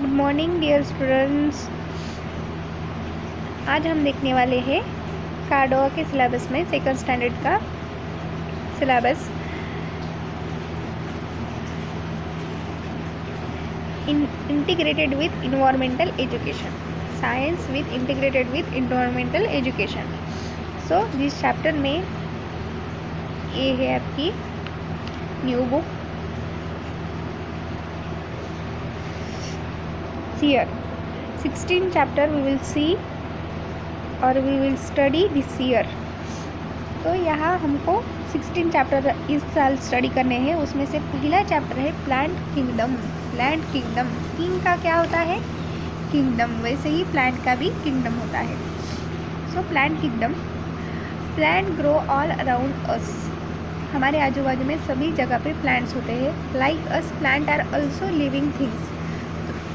Morning dear students. आज हम देखने वाले हैं कार्डोआ के सिलेबस में सेकंड स्टैंडर्ड का syllabus integrated with environmental education, science with integrated with environmental education. So जिस चैप्टर में ये है आपकी new book Year 16 chapter we will see और we will study this year। तो यहाँ हमको 16 चैप्टर इस साल स्टडी करने हैं। उसमें से पहला चैप्टर है plant kingdom. Plant kingdom, king का क्या होता है? किंगडम। वैसे ही प्लांट का भी किंगडम होता है। So plant kingdom, plant grow all around us. हमारे आजू बाजू में सभी जगह पे प्लांट्स होते हैं। Like us plant are also living things.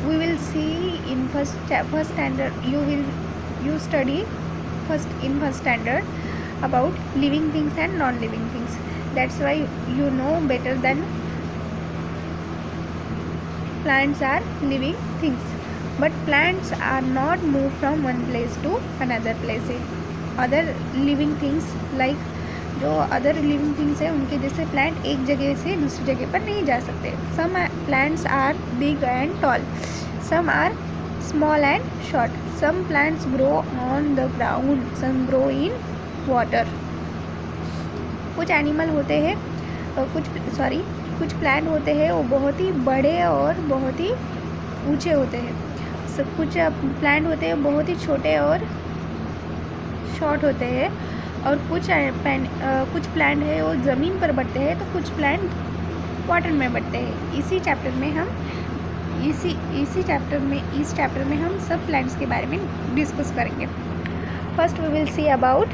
We will see in first standard you study in first standard about living things and non-living things. That's why you know better than plants are living things. But plants are not moved from one place to another place. Other living things like जो other living things है उनके जैसे plant एक जगह से दूसरी जगह पर नहीं जा सकते। Some plants are big and tall, some are small and short, some plants grow on the ground, some grow in water. कुछ एनिमल होते हैं कुछ प्लांट होते हैं वो बहुत ही बड़े और बहुत ही ऊंचे होते हैं। कुछ प्लांट होते हैं बहुत ही छोटे और शॉर्ट होते हैं। और कुछ प्लांट है वो ज़मीन पर बढ़ते हैं, तो कुछ प्लांट वाटर में बढ़ते हैं। इस चैप्टर में हम सब प्लांट्स के बारे में डिस्कस करेंगे। First we will see about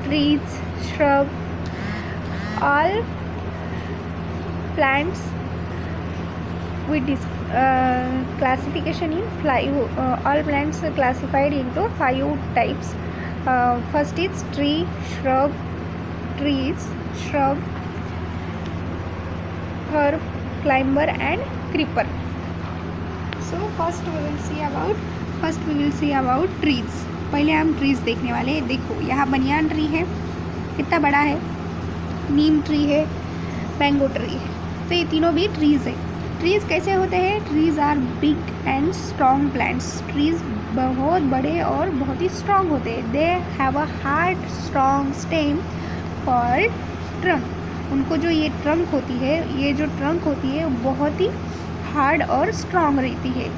trees, shrub, all plants with classification in 5 all plants classified into 5 types. First is trees, shrub, herb, climber and creeper. So first we will see about trees. पहले हम trees देखने वाले हैं। देखो यहाँ banyan tree है, कितना बड़ा है। नीम ट्री है, मैंगो ट्री है। तो ये तीनों भी ट्रीज है। ट्रीज कैसे होते हैं? Trees are big and strong plants. Trees बहुत बड़े और बहुत ही स्ट्रॉन्ग होते हैं। They have a hard strong stem called trunk. उनको जो ये ट्रंक होती है वो बहुत ही हार्ड और स्ट्रॉन्ग रहती है।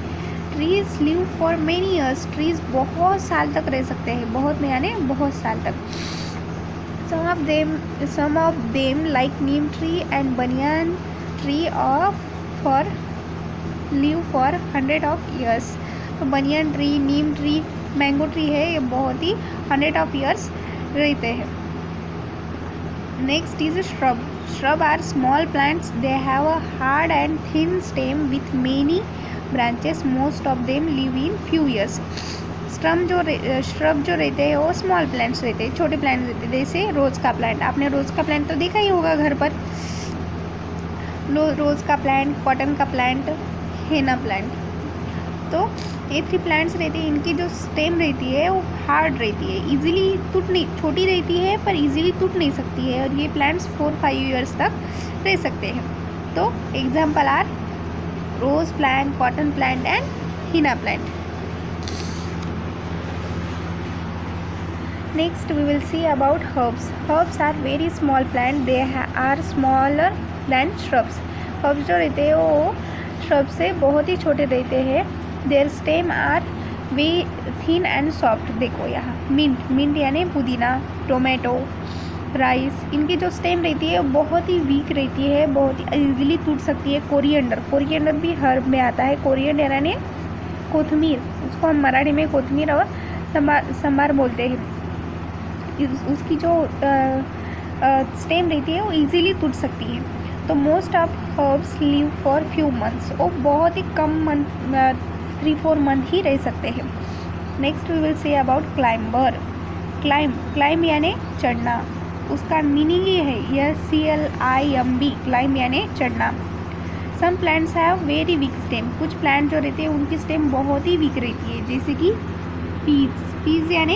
Trees live for many years. Trees बहुत साल तक रह सकते हैं, बहुत साल तक। some of them like neem tree and banyan tree live for 100 of years। तो banyan tree, neem tree, mango tree है, ये बहुत ही 100 of years रहते हैं। Next is shrub. Shrub are small plants. They have a hard and thin stem with many branches. Most of them live in few years. Shrub जो रहते हैं वो स्मॉल प्लांट्स रहते हैं, छोटे प्लांट्स रहते हैं। जैसे रोज़ का प्लांट, आपने रोज़ का प्लांट तो देखा ही होगा घर पर। रोज़ का प्लांट, कॉटन का प्लांट, हेना प्लांट। तो ये 3 प्लांट्स रहते हैं। इनकी जो स्टेम रहती है वो हार्ड रहती है, इजीली छोटी रहती है पर इजीली टूट नहीं सकती है। और ये प्लांट्स 4-5 ईयर्स तक रह सकते हैं। तो example are rose plant, cotton plant and henna plant. Next we will see about herbs. Herbs are very small plant. They are smaller than shrubs. Herbs जो रहते हैं वो shrub से बहुत ही छोटे रहते हैं। Their stem are very thin and soft। देखो यहाँ mint यानी पुदीना, टोमेटो, राइस, इनकी जो स्टेम रहती है बहुत ही वीक रहती है, बहुत ही ईजिली टूट सकती है। कोरिएंडर भी हर्ब में आता है। कोरिएंडर यानी कोथमीर, उसको हम मराठी में कोथमीर और संबार बोलते हैं। उसकी जो स्टेम रहती है वो इजीली टूट सकती है। तो most of herbs live for few months. वो बहुत ही कम मंथ, 3-4 मंथ ही रह सकते हैं। Next we will say about climber. Climb यानी चढ़ना। उसका मीनिंग ये है, यह CLIMB, क्लाइंब यानी चढ़ना। Some plants have very weak stem, कुछ प्लांट जो रहते हैं उनकी स्टेम बहुत ही वीक रहती है, जैसे कि पीज यानी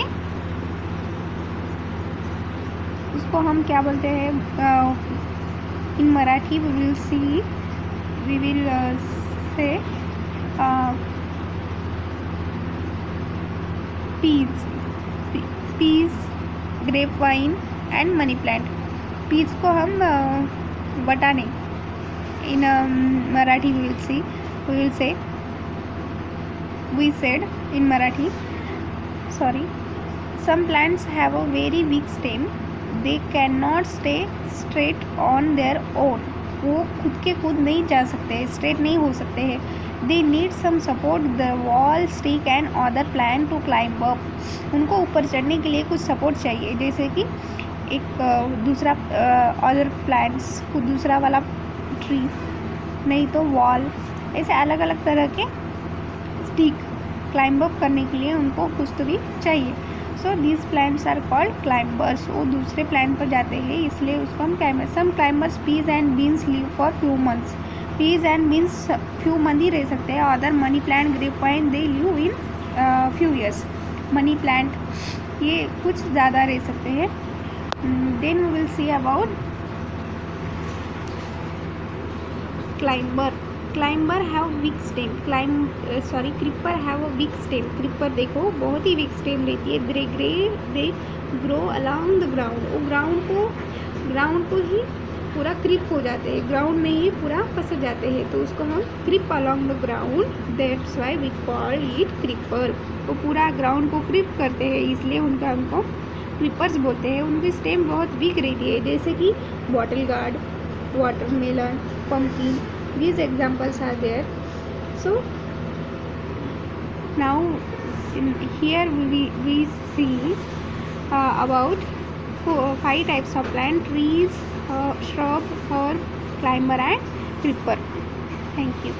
उसको हम क्या बोलते हैं in Marathi we will say peas grapevine and money plant. Peas को हम बटाने इन Marathi we said in Marathi, sorry. Some plants have a very weak stem, they cannot stay straight on their own, वो खुद के खुद नहीं जा सकते, स्ट्रेट नहीं हो सकते हैं। They need some support, the wall, stick and other plant to climb up, उनको ऊपर चढ़ने के लिए कुछ सपोर्ट चाहिए, जैसे कि एक दूसरा अदर प्लांट्स को दूसरा वाला ट्री, नहीं तो वॉल, ऐसे अलग अलग तरह के स्टिक क्लाइंब अप करने के लिए उनको कुछ तो भी चाहिए। So these plants are called climbers, वो दूसरे प्लांट पर जाते हैं इसलिए उसको हम climbers. Some climbers peas and beans live for few months, peas and beans few month ही रह सकते हैं। Other money plant grapevine they live in few years, money plant ये कुछ ज़्यादा रह सकते हैं। Then we will see about climber have weak stem, creeper have a weak stem, creeper देखो बहुत ही वीक स्टेम रहती है। They grow along the ground, वो ग्राउंड को ही पूरा क्रिप हो जाते हैं, ग्राउंड में ही पूरा पसर जाते हैं, तो उसको हम creep along the ground, that's why we call it creeper. वो पूरा ग्राउंड को क्रिप करते हैं इसलिए उनको क्रीपर्स बोलते हैं। उनकी स्टेम बहुत वीक रहती है, जैसे कि bottle gourd, watermelon, pumpkin, these examples are there. So now here we see about 5 types of plant: trees, shrub, herb, climber and creeper. Thank you.